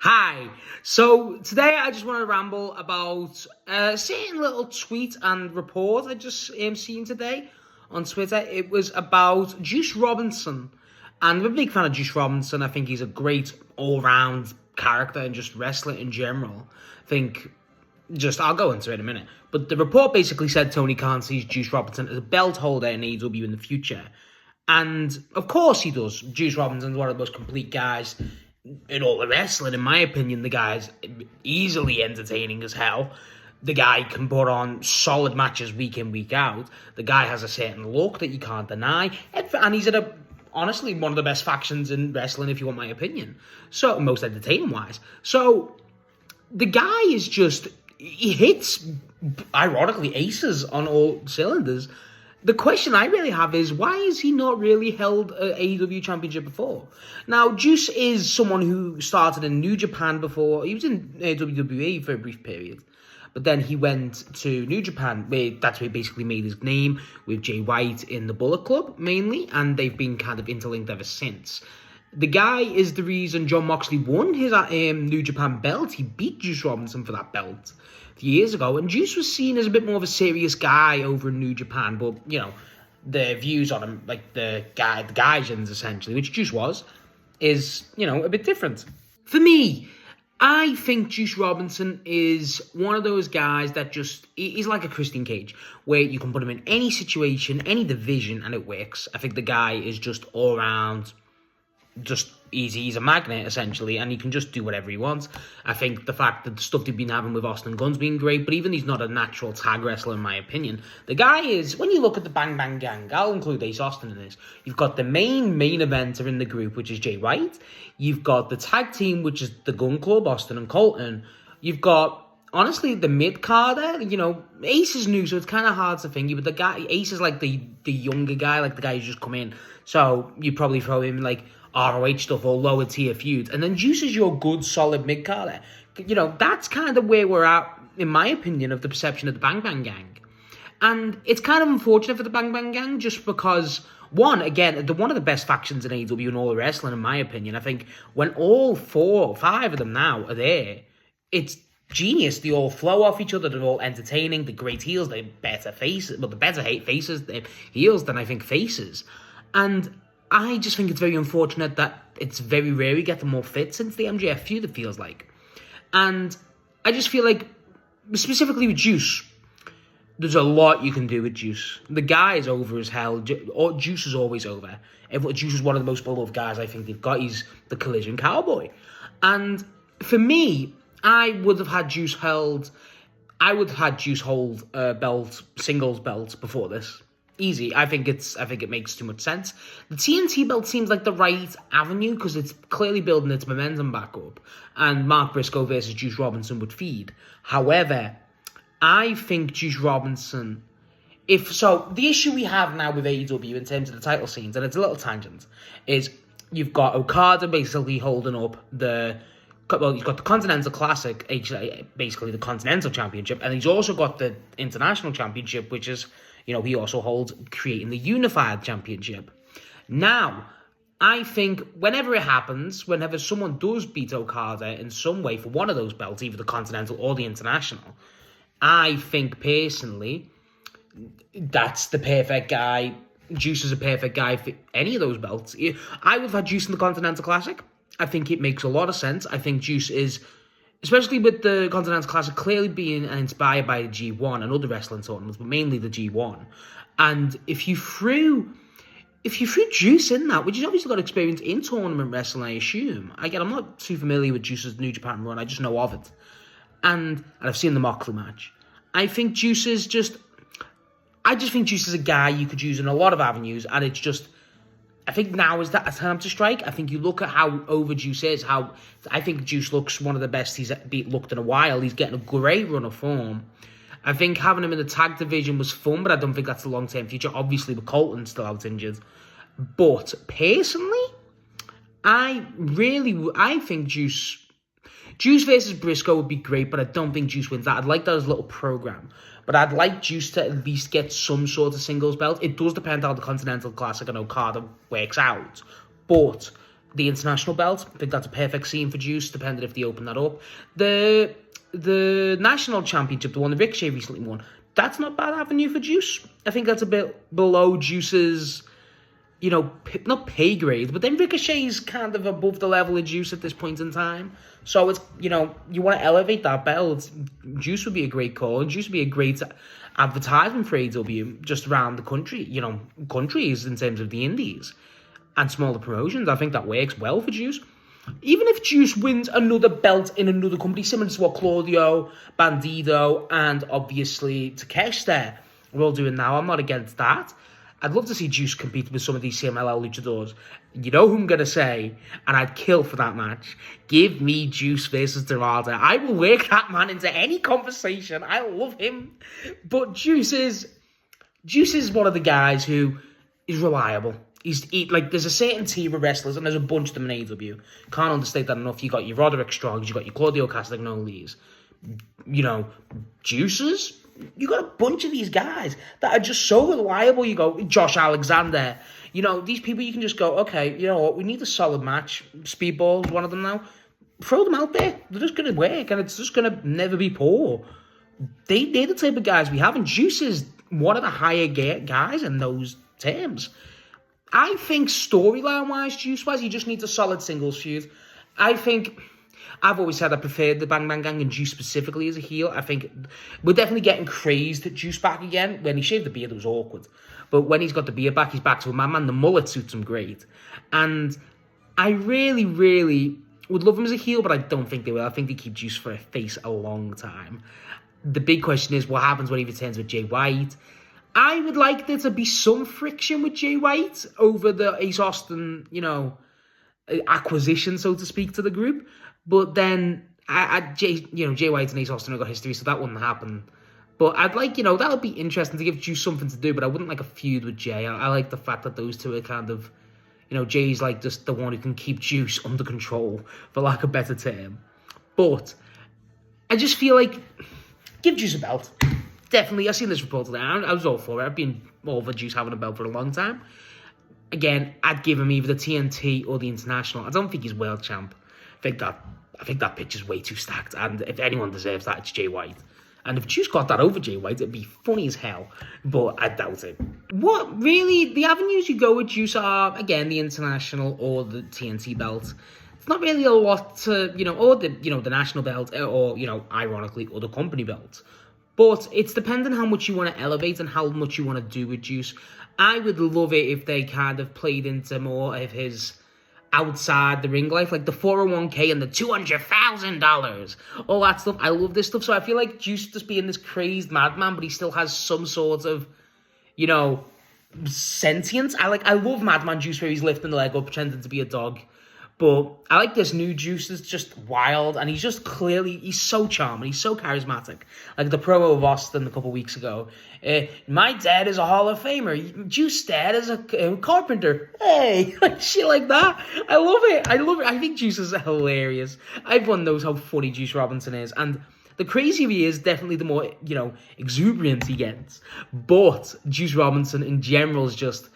Hi. So today I just want to ramble about a certain little tweet and report I just seen today on Twitter. It was about Juice Robinson. And I'm a big fan of Juice Robinson. I think he's a great all-round character and just wrestling in general. I'll go into it in a minute. But the report basically said Tony Khan sees Juice Robinson as a belt holder in AEW in the future. And of course he does. Juice Robinson's one of the most complete guys in all the wrestling. In my opinion, the guy's easily entertaining as hell. The guy can put on solid matches week in, week out. The guy has a certain look that you can't deny. And he's honestly, one of the best factions in wrestling, if you want my opinion. So, most entertaining-wise. So, the guy is he hits, ironically, aces on all cylinders. The question I really have is, why has he not really held an AEW championship before? Now, Juice is someone who started in New Japan before. He was in WWE for a brief period. But then he went to New Japan, that's where he basically made his name, with Jay White in the Bullet Club, mainly. And they've been kind of interlinked ever since. The guy is the reason Jon Moxley won his New Japan belt. He beat Juice Robinson for that belt years ago, and Juice was seen as a bit more of a serious guy over in New Japan, but, the views on him, like the Gaijins, essentially, which Juice was, is, a bit different. For me, I think Juice Robinson is one of those guys that he's like a Christian Cage, where you can put him in any situation, any division, and it works. I think the guy is just all around, he's a magnet, essentially, and he can just do whatever he wants. I think the fact that the stuff they've been having with Austin Gunn's been great, but even he's not a natural tag wrestler, in my opinion. The guy is, when you look at the Bang Bang Gang, I'll include Ace Austin in this, you've got the main eventer in the group, which is Jay White. You've got the tag team, which is the Gun Club, Austin and Colton. You've got, honestly, the mid-carder. Ace is new, so it's kind of hard to think, but the guy, Ace is like the younger guy, like the guy who's just come in, so you probably throw him like ROH stuff or lower tier feuds. And then Juice is your good, solid mid-carder. That's kind of where we're at, in my opinion, of the perception of the Bang Bang Gang. And it's kind of unfortunate for the Bang Bang Gang, just because, one, again, they're one of the best factions in AEW and all the wrestling, in my opinion. I think when all 4 or 5 of them now are there, it's genius. They all flow off each other. They're all entertaining. They're great heels. They're better faces. Well, they're better faces, they're heels than I think faces. And I just think it's very unfortunate that it's very rare we get them all fit since the MJF feud, it feels like. And I just feel like, specifically with Juice, there's a lot you can do with Juice. The guy is over as hell. Juice is always over. Juice is one of the most beloved guys I think they've got. He's the Collision Cowboy. And for me, I would have had Juice hold a belt, singles belt before this. Easy. I think it makes too much sense. The TNT belt seems like the right avenue because it's clearly building its momentum back up, and Mark Briscoe versus Juice Robinson would feed. However, I think Juice Robinson, the issue we have now with AEW in terms of the title scenes, and it's a little tangent, is you've got Okada basically holding up he's got the Continental Classic, basically the Continental Championship, and he's also got the International Championship, which is, he also holds, creating the Unified Championship. Now, I think whenever someone does beat Okada in some way for one of those belts, either the Continental or the International, I think personally, that's the perfect guy. Juice is a perfect guy for any of those belts. I would have had Juice in the Continental Classic. I think it makes a lot of sense. I think Juice is, especially with the Continental Classic clearly being inspired by the G1 and other wrestling tournaments, but mainly the G1. And if you threw Juice in that, which he's obviously got experience in tournament wrestling, I assume. Again, I'm not too familiar with Juice's New Japan run. I just know of it. And I've seen the Moxley match. I just think Juice is a guy you could use in a lot of avenues, and it's just, I think now is that a time to strike. I think you look at how over Juice is, I think Juice looks one of the best he's looked in a while. He's getting a great run of form. I think having him in the tag division was fun, but I don't think that's the long-term future. Obviously, with Colton still out injured. But personally, I think Juice versus Briscoe would be great, but I don't think Juice wins that. I'd like that as a little program. But I'd like Juice to at least get some sort of singles belt. It does depend how the Continental Classic and Okada works out. But the international belt. I think that's a perfect scene for Juice, depending if they open that up. The national championship, the one that Ricochet recently won, that's not a bad avenue for Juice. I think that's a bit below Juice's, not pay grade, but then Ricochet's kind of above the level of Juice at this point in time. So it's, you want to elevate that belt. Juice would be a great call, and Juice would be a great advertisement for AEW just around the country, countries in terms of the indies and smaller promotions. I think that works well for Juice. Even if Juice wins another belt in another company, similar to what Claudio, Bandido, and obviously Takesh there are all doing now, I'm not against that. I'd love to see Juice compete with some of these CMLL luchadors. You know who I'm going to say, and I'd kill for that match. Give me Juice versus Dorado. I will work that man into any conversation. I love him. But Juice is one of the guys who is reliable. There's a certain tier of wrestlers, and there's a bunch of them in AEW. Can't understate that enough. You got your Roderick Strongs, you got your Claudio Castagnoli's, Juices. You got a bunch of these guys that are just so reliable. You go, Josh Alexander. These people you can just go, okay, you know what, we need a solid match. Speedball's one of them now. Throw them out there. They're just going to work, and it's just going to never be poor. They're the type of guys we have, and Juice is one of the higher guys in those terms. I think storyline-wise, Juice-wise, he just needs a solid singles feud. I've always said I preferred the Bang Bang Gang and Juice specifically as a heel. I think we're definitely getting crazed at Juice back again. When he shaved the beard, it was awkward. But when he's got the beard back, he's back to a man. The mullet suits him great. And I really, really would love him as a heel, but I don't think they will. I think they keep Juice for a face a long time. The big question is, what happens when he returns with Jay White? I would like there to be some friction with Jay White over the Ace Austin, acquisition, so to speak, to the group. But then, Jay White and Ace Austin have got history, so that wouldn't happen. But I'd like, that would be interesting to give Juice something to do, but I wouldn't like a feud with Jay. I like the fact that those two are kind of, Jay's like just the one who can keep Juice under control, for lack of a better term. But I just feel like, give Juice a belt. Definitely, I've seen this report today. I was all for it. I've been all for Juice having a belt for a long time. Again, I'd give him either the TNT or the International. I don't think he's world champ. I think that pitch is way too stacked, and if anyone deserves that, it's Jay White. And if Juice got that over Jay White, it'd be funny as hell, but I doubt it. What really, the avenues you go with Juice are, again, the International or the TNT belt. It's not really a lot to, or the national belt, or, ironically, or the company belt. But it's depending how much you want to elevate and how much you want to do with Juice. I would love it if they kind of played into more of his outside the ring life, like the 401k and the $200,000, all that stuff. I love this stuff. So I feel like Juice just being this crazed madman, but he still has some sort of, sentience. I love Madman Juice where he's lifting the leg up, pretending to be a dog. But I like this new Juice is just wild, and he's just he's so charming, he's so charismatic. Like the promo of Austin a couple weeks ago. My dad is a Hall of Famer. Juice dad is a carpenter. Hey, like shit like that. I love it. I think Juice is hilarious. Everyone knows how funny Juice Robinson is, and the crazier he is, definitely the more, exuberant he gets. But Juice Robinson in general is just...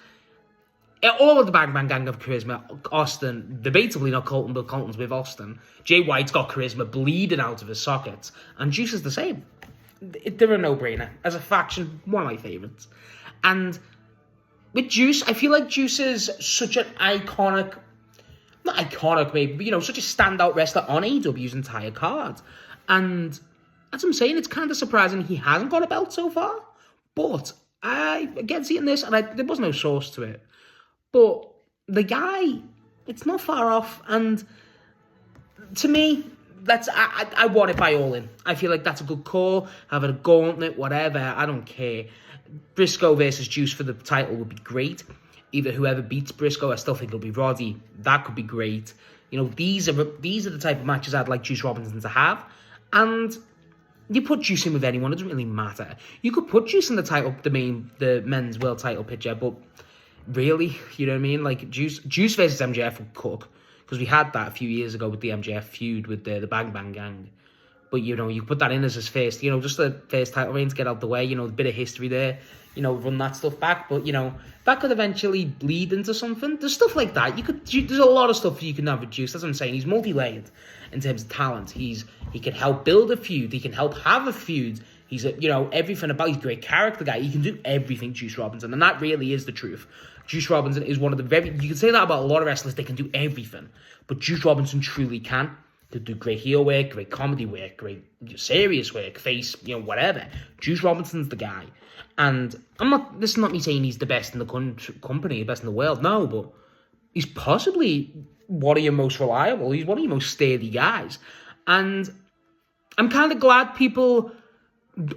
All of the Bang Bang Gang have charisma. Austin, debatably not Colton, but Colton's with Austin. Jay White's got charisma bleeding out of his sockets. And Juice is the same. They're a no-brainer. As a faction, one of my favourites. And with Juice, I feel like Juice is such an iconic... Not iconic, maybe, but, such a standout wrestler on AEW's entire card. And as I'm saying, it's kind of surprising he hasn't got a belt so far. But I, again, seeing this, and there was no source to it. But the guy, it's not far off, and to me, I want it by All In. I feel like that's a good call. Having a gauntlet, whatever, I don't care. Briscoe versus Juice for the title would be great. Either whoever beats Briscoe, I still think it'll be Roddy. That could be great. These are the type of matches I'd like Juice Robinson to have, and you put Juice in with anyone, it doesn't really matter. You could put Juice in the men's world title picture, but really, you know what I mean? Like, Juice versus MJF would cook, because we had that a few years ago with the MJF feud with the Bang Bang Gang. But, you know, you put that in as his first, you know, just the first title reign to get out the way, you know, a bit of history there, you know, run that stuff back. But, you know, that could eventually bleed into something. There's stuff like that. There's a lot of stuff you can have with Juice. That's what I'm saying. He's multi-layered in terms of talent. He can help build a feud. He can help have a feud. He's you know, everything about. He's a great character guy. He can do everything, Juice Robinson, and that really is the truth. Juice Robinson is one of the you can say that about a lot of wrestlers. They can do everything, but Juice Robinson truly can. He do great heel work, great comedy work, great serious work, face, you know, whatever. Juice Robinson's the guy, and this is not me saying he's the best in the company, the best in the world. No, but he's possibly one of your most reliable. He's one of your most steady guys, and I'm kind of glad people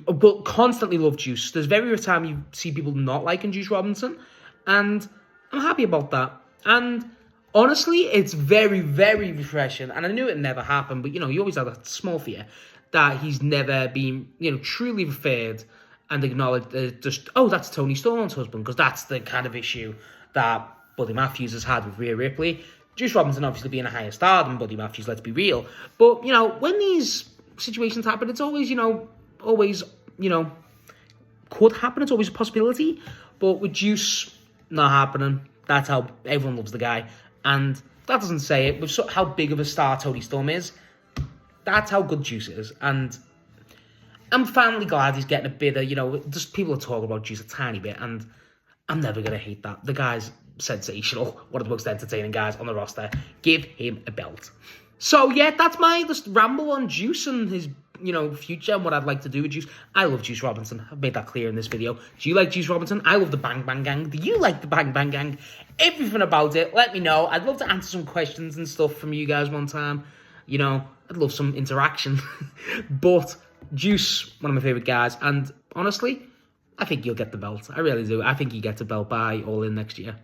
will constantly love Juice. There's very rare time you see people not liking Juice Robinson, and I'm happy about that. And honestly, it's very, very refreshing. And I knew it never happened, but, you know, you always have that small fear that he's never been, you know, truly referred and acknowledged that's Tony Storm's husband, because that's the kind of issue that Buddy Matthews has had with Rhea Ripley. Juice Robinson obviously being a higher star than Buddy Matthews, let's be real. But, you know, when these situations happen, it's always, you know, could happen. It's always a possibility. But with Juice not happening, that's how everyone loves the guy. And that doesn't say it. With how big of a star Tony Storm is, that's how good Juice is. And I'm finally glad he's getting a bit of, you know, just people are talking about Juice a tiny bit, and I'm never going to hate that. The guy's sensational. One of the most entertaining guys on the roster. Give him a belt. So, yeah, that's my just ramble on Juice and his, you know, future and what I'd like to do with Juice. I love Juice Robinson. I've made that clear in this video. Do you like Juice Robinson? I love the Bang Bang Gang. Do you like the Bang Bang Gang? Everything about it, let me know. I'd love to answer some questions and stuff from you guys one time. You know, I'd love some interaction. But Juice, one of my favourite guys. And honestly, I think you'll get the belt. I really do. I think he gets a belt by All In next year.